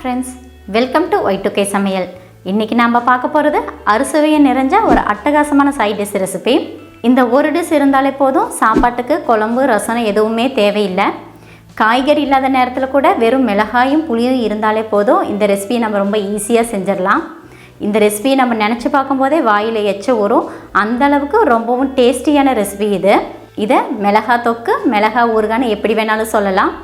Friends, welcome to Y2K சமையல். இன்றைக்கி நாம் பார்க்க போகிறது அறுசுவையை நிறைஞ்ச ஒரு அட்டகாசமான சைட் டிஷ் ரெசிபி. இந்த ஒரு டிஷ் இருந்தாலே போதும், சாப்பாட்டுக்கு குழம்பு ரசம் எதுவுமே தேவையில்லை. காய்கறி இல்லாத நேரத்தில் கூட வெறும் மிளகாயும் புளியும் இருந்தாலே போதும், இந்த ரெசிபியை நம்ம ரொம்ப ஈஸியாக செஞ்சிடலாம். இந்த ரெசிபியை நம்ம நினச்சி பார்க்கும்போதே வாயில் எச்ச ஊறும், அந்தளவுக்கு ரொம்பவும் டேஸ்டியான ரெசிபி இது. இதை மிளகா தொக்கு, மிளகா ஊறுகான்னு எப்படி வேணாலும் சொல்லலாம்.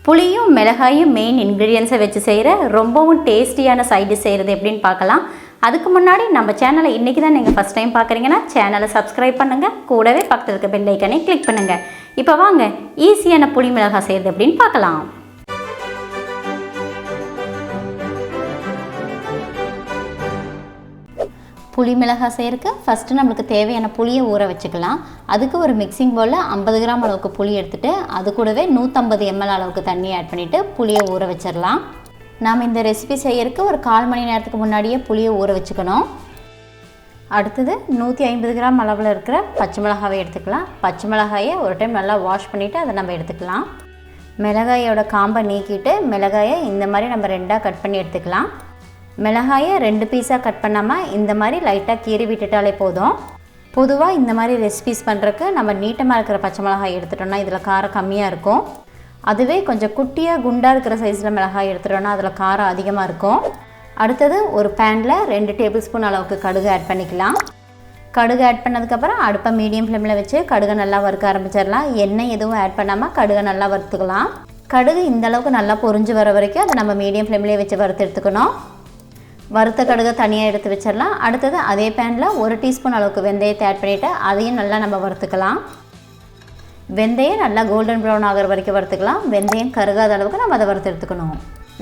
புளியும் மிளகாயும் மெயின் இன்க்ரீடியன்ஸை வச்சு செய்கிற ரொம்பவும் டேஸ்டியான சைட் டிஷ் செய்கிறது எப்படின்னு பார்க்கலாம். அதுக்கு முன்னாடி நம்ம சேனலை இன்றைக்கி தான் நீங்கள் ஃபஸ்ட் டைம் பார்க்குறீங்கன்னா சேனலை சப்ஸ்கிரைப் பண்ணுங்கள், கூடவே பக்கத்தில் இருக்க பெல் ஐக்கனை கிளிக் பண்ணுங்கள். இப்போ வாங்க ஈஸியான புளி மிளகாய் செய்கிறது எப்படின்னு பார்க்கலாம். புளி மிளகாய் செய்கிறதுக்கு ஃபஸ்ட்டு நம்மளுக்கு தேவையான புளியை ஊற வச்சுக்கலாம். அதுக்கு ஒரு மிக்சிங் பவுலில் 50 கிராம் அளவுக்கு புளி எடுத்துகிட்டு அது கூடவே 150 ml அளவுக்கு தண்ணி ஆட் பண்ணிவிட்டு புளியை ஊற வச்சிடலாம். நாம் இந்த ரெசிபி செய்கிறதுக்கு ஒரு 1/4 மணி நேரத்துக்கு முன்னாடியே புளியை ஊற வச்சுக்கணும். அடுத்தது 150 கிராம் அளவில் இருக்கிற பச்சை மிளகாவை எடுத்துக்கலாம். பச்சை மிளகாயை ஒரு டைம் நல்லா வாஷ் பண்ணிவிட்டு அதை நம்ம எடுத்துக்கலாம். மிளகாயோட காம்பை நீக்கிட்டு மிளகாயை இந்த மாதிரி நம்ம 2ஆக கட் பண்ணி எடுத்துக்கலாம். மிளகாயை 2 பீஸாக கட் பண்ணாமல் இந்த மாதிரி லைட்டாக கீறி விட்டுட்டாலே போதும். பொதுவாக இந்த மாதிரி ரெசிபிஸ் பண்ணுறதுக்கு நம்ம நீட்டமாக இருக்கிற பச்சை மிளகாய் எடுத்துட்டோம்னா இதில் காரம் கம்மியாக இருக்கும். அதுவே கொஞ்சம் குட்டியாக குண்டாக இருக்கிற சைஸில் மிளகாய் எடுத்துட்டோம்னா அதில் காரம் அதிகமாக இருக்கும். அடுத்தது ஒரு பேனில் 2 டேபிள் ஸ்பூன் அளவுக்கு கடுகு ஆட் பண்ணிக்கலாம். கடுகு ஆட் பண்ணதுக்கப்புறம் அடுப்பை மீடியம் ஃப்ளேமில் வச்சு கடுகை நல்லா வறுக்க ஆரம்பிச்சிடலாம். எண்ணெய் எதுவும் ஆட் பண்ணாமல் கடுகை நல்லா வறுத்துக்கலாம். கடுகு இந்தளவுக்கு நல்லா பொரிஞ்சு வர வரைக்கும் அதை நம்ம மீடியம் ஃப்ளேம்லேயே வச்சு வறுத்து எடுத்துக்கணும். வறுத்த கடுகை தனியாக எடுத்து வச்சிடலாம். அடுத்தது அதே பேனில் 1 டீஸ்பூன் அளவுக்கு வெந்தயத்தை ஆட் பண்ணிவிட்டு அதையும் நல்லா நம்ம வறுத்துக்கலாம். வெந்தயம் நல்லா கோல்டன் ப்ரௌன் ஆகிற வரைக்கும் வறுத்துக்கலாம். வெந்தயம் கருகாத அளவுக்கு நம்ம அதை வறுத்து எடுத்துக்கணும்.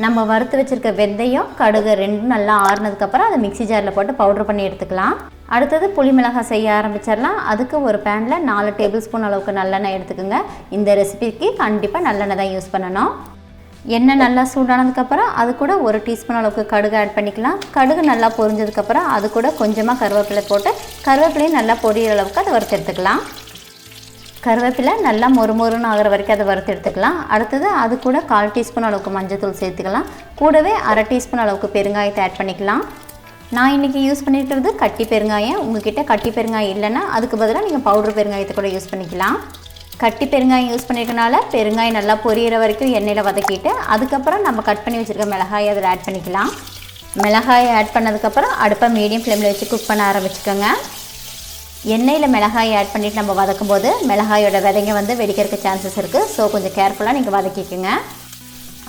நம்ம வறுத்து வச்சுருக்க வெந்தயம் கடுகு ரெண்டும் நல்லா ஆறுனதுக்கப்புறம் அதை மிக்ஸி ஜாரில் போட்டு பவுட்ரு பண்ணி எடுத்துக்கலாம். அடுத்தது புளி மிளகாய் செய்ய ஆரம்பிச்சிடலாம். அதுக்கு ஒரு பேனில் 4 டேபிள் ஸ்பூன் அளவுக்கு நல்லெண்ணெய் எடுத்துக்கோங்க. இந்த ரெசிபிக்கு கண்டிப்பாக நல்லெண்ணெய் தான் யூஸ் பண்ணணும். எண்ணெய் நல்லா சூடானதுக்கப்புறம் அது கூட 1 டீஸ்பூன் அளவுக்கு கடுகு ஆட் பண்ணிக்கலாம். கடுகு நல்லா பொரிஞ்சதுக்கப்புறம் அது கூட கொஞ்சமாக கருவேப்பிலை போட்டு கருவேப்பிலையும் நல்லா பொரியிற அளவுக்கு அதை வறுத்து எடுத்துக்கலாம். கருவேப்பிலை நல்லா மொறுமொறுன்னு ஆகிற வரைக்கும் அதை வறுத்து எடுத்துக்கலாம். அடுத்தது அது கூட 1/4 டீஸ்பூன் அளவுக்கு மஞ்சள்தூள் சேர்த்துக்கலாம். கூடவே 1/2 டீஸ்பூன் அளவுக்கு பெருங்காயத்தை ஆட் பண்ணிக்கலாம். நான் இன்றைக்கி யூஸ் பண்ணியிருக்கிறது கட்டி பெருங்காயம். உங்கள்கிட்ட கட்டி பெருங்காயம் இல்லைன்னா அதுக்கு பதிலாக நீங்கள் பவுடர் பெருங்காயத்தை கூட யூஸ் பண்ணிக்கலாம். கட்டி பெருங்காயம் யூஸ் பண்ணியிருக்கனால பெருங்காயம் நல்லா பொரியிற வரைக்கும் எண்ணெயில் வதக்கிட்டு அதுக்கப்புறம் நம்ம கட் பண்ணி வச்சுருக்க மிளகாயை அதில் ஆட் பண்ணிக்கலாம். மிளகாயை ஆட் பண்ணதுக்கப்புறம் அடுப்பை மீடியம் ஃப்ளேமில் வச்சு குக் பண்ண ஆரம்பிச்சுக்கோங்க. எண்ணெயில் மிளகாயை ஆட் பண்ணிவிட்டு நம்ம வதக்கும் போது மிளகாயோட விதைங்க வெடிக்கிறதுக்கு சான்சஸ் இருக்குது. ஸோ கொஞ்சம் கேர்ஃபுல்லாக நீங்கள் வதக்கிக்கோங்க.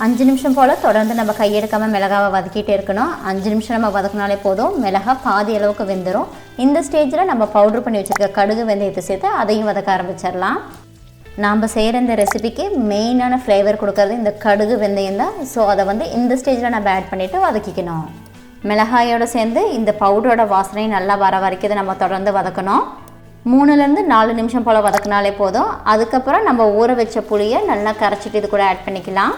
5 நிமிஷம் போல் தொடர்ந்து நம்ம கையெடுக்காமல் மிளகாவை வதக்கிட்டே இருக்கணும். 5 நிமிஷம் நம்ம வதக்கினாலே போதும், மிளகாய் பாதி அளவுக்கு வெந்துடும். இந்த ஸ்டேஜில் நம்ம பவுட்ரு பண்ணி வச்சுருக்க கடுகு வெந்தயத்தை சேர்த்து அதையும் வதக்க ஆரம்பிச்சிடலாம். நாம் செய்கிற இந்த ரெசிபிக்கு மெயினான ஃப்ளேவர் கொடுக்கறது இந்த கடுகு வெந்தயம் தான். ஸோ அதை இந்த ஸ்டேஜில் நம்ம ஆட் பண்ணிவிட்டு வதக்கிக்கணும். மிளகாயோடு சேர்ந்து இந்த பவுடரோட வாசனையும் நல்லா வர வரைக்கும் நம்ம தொடர்ந்து வதக்கணும். 3லேருந்து 4 நிமிஷம் போல் வதக்கினாலே போதும். அதுக்கப்புறம் நம்ம ஊற வச்ச புளியை நல்லா கரைச்சிட்டு இது கூட ஆட் பண்ணிக்கலாம்.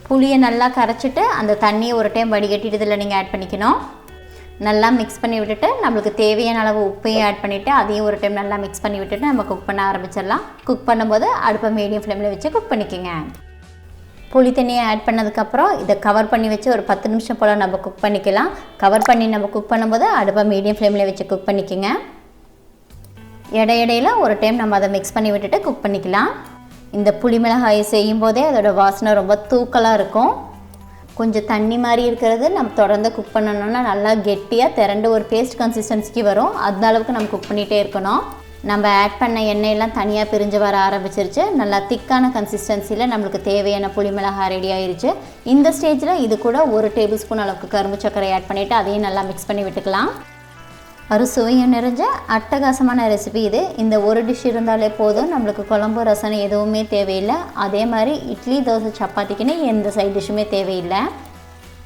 புளியை நல்லா கரைச்சிட்டு அந்த தண்ணியை ஒரு டைம் வடிகட்டிட்டு இதில் நீங்கள் ஆட் பண்ணிக்கணும். நல்லா மிக்ஸ் பண்ணி விட்டுட்டு நம்மளுக்கு தேவையான அளவு உப்பையும் ஆட் பண்ணிவிட்டு அதையும் ஒரு டைம் நல்லா மிக்ஸ் பண்ணி விட்டுட்டு நம்ம குக் பண்ண ஆரம்பிச்சிடலாம். குக் பண்ணும்போது அடுப்பை மீடியம் ஃப்ளேமில் வச்சு குக் பண்ணிக்கோங்க. புளி தண்ணியை ஆட் பண்ணதுக்கப்புறம் இதை கவர் பண்ணி வச்சு ஒரு 10 நிமிஷம் போல் நம்ம குக் பண்ணிக்கலாம். கவர் பண்ணி நம்ம குக் பண்ணும்போது அடுப்பை மீடியம் ஃப்ளேமில் வச்சு குக் பண்ணிக்கோங்க. இடையிடையில் ஒரு டைம் நம்ம அதை மிக்ஸ் பண்ணி விட்டுட்டு குக் பண்ணிக்கலாம். இந்த புளி மிளகாயை செய்யும் போதே அதோட வாசனை ரொம்ப தூக்கலாக இருக்கும். கொஞ்சம் தண்ணி மாதிரி இருக்கிறது நம்ம தொடர்ந்து குக் பண்ணணும்னா நல்லா கெட்டியாக திரண்டு ஒரு பேஸ்ட் கன்சிஸ்டன்சிக்கு வரும். அந்த அளவுக்கு நம்ம குக் பண்ணிகிட்டே இருக்கணும். நம்ம ஆட் பண்ண எண்ணெயெல்லாம் தனியாக பிரிஞ்சு வர ஆரம்பிச்சிருச்சு. நல்லா திக்கான கன்சிஸ்டன்சியில் நம்மளுக்கு தேவையான புளி மிளகாய் ரெடி ஆயிடுச்சு. இந்த ஸ்டேஜில் இது கூட 1 டேபிள் ஸ்பூன் அளவுக்கு கரும்பு சர்க்கரை ஆட் பண்ணிவிட்டு அதையும் நல்லா மிக்ஸ் பண்ணி விட்டுக்கலாம். அறுசுவையும் நிறைஞ்ச அட்டகாசமான ரெசிபி இது. இந்த ஒரு டிஷ் இருந்தாலே போதும், நம்மளுக்கு குழம்பு ரசனை எதுவுமே தேவையில்லை. அதே மாதிரி இட்லி தோசை சப்பாத்திக்குன்னு எந்த சைட் டிஷ்ஷுமே தேவையில்லை.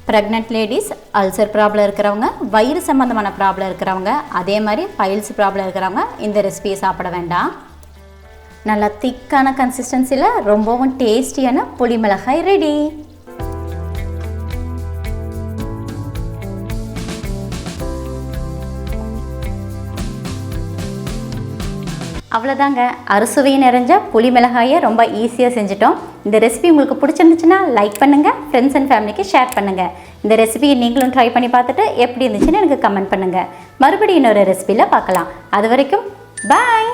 ப்ரெக்னென்ட் லேடிஸ், அல்சர் ப்ராப்ளம் இருக்கிறவங்க, வயிறு சம்மந்தமான ப்ராப்ளம் இருக்கிறவங்க, அதே மாதிரி பைல்ஸ் ப்ராப்ளம் இருக்கிறவங்க இந்த ரெசிபியை சாப்பிட வேண்டாம். நல்லா திக்கான கன்சிஸ்டன்சியில் ரொம்பவும் டேஸ்டியான புளி மிளகாய் ரெடி. அவ்வளோதாங்க, அறுசுவை நிறைஞ்ச புளி மிளகாயை ரொம்ப ஈஸியாக செஞ்சுட்டோம். இந்த ரெசிபி உங்களுக்கு பிடிச்சிருந்துச்சுன்னா லைக் பண்ணுங்கள், ஃப்ரெண்ட்ஸ் அண்ட் ஃபேமிலிக்கு ஷேர் பண்ணுங்கள். இந்த ரெசிபியை நீங்களும் ட்ரை பண்ணி பார்த்துட்டு எப்படி இருந்துச்சுன்னு எனக்கு கமெண்ட் பண்ணுங்கள். மறுபடியும் இன்னொரு ரெசிபியில் பார்க்கலாம். அது வரைக்கும் பாய்.